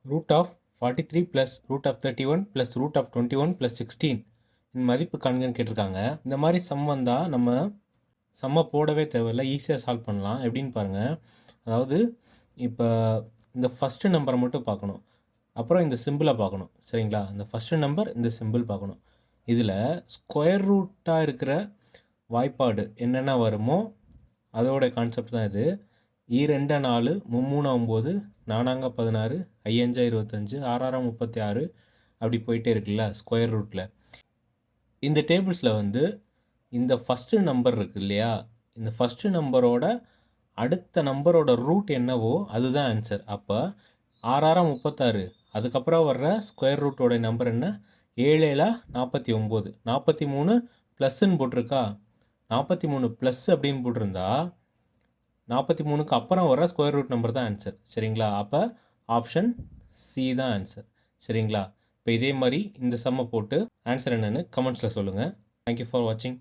Root of 43 plus root of 31 plus root of 21 plus 16 இந்த மதிப்பு காண்கன்னு கேட்டிருக்காங்க. இந்த மாதிரி சம் வந்தால் நம்ம சம்மை போடவே தேவையில்லை, ஈஸியாக சால்வ் பண்ணலாம். எப்படின்னு பாருங்கள். அதாவது இப்போ இந்த ஃபஸ்ட்டு நம்பரை மட்டும் பார்க்கணும், அப்புறம் இந்த சிம்பிளை பார்க்கணும். சரிங்களா? இந்த ஃபஸ்ட்டு நம்பர், இந்த சிம்பிள் பார்க்கணும். இதில் ஸ்கொயர் ரூட்டாக இருக்கிற வாய்ப்பாடு என்னென்ன வருமோ அதோட கான்செப்ட் தான் இது. 2 4 3 9 4 16 5 25 6 36 அப்படி போயிட்டே இருக்குல்ல ஸ்கொயர் ரூட்டில். இந்த டேபிள்ஸில் வந்து இந்த ஃபஸ்ட்டு நம்பர் இருக்குது இல்லையா, இந்த ஃபஸ்ட்டு நம்பரோட அடுத்த நம்பரோட ரூட் என்னவோ அதுதான் ஆன்சர். அப்போ 6 36 அதுக்கப்புறம் வர்ற ஸ்கொயர் ரூட்டோட நம்பர் என்ன? 7 7 49. 43 ப்ளஸ்ன்னு போட்டிருக்கா, 43 ப்ளஸ் அப்படின்னு போட்டிருந்தா 43க்கு அப்புறம் வர ஸ்கொயர் ரூட் நம்பர் தான் ஆன்சர். சரிங்களா? அப்போ ஆப்ஷன் சி தான் ஆன்சர். சரிங்களா? இப்போ இதே மாதிரி இந்த சம்மை போட்டு ஆன்சர் என்னென்னு கமெண்ட்ஸில் சொல்லுங்கள். தேங்க்யூ ஃபார் வாட்சிங்.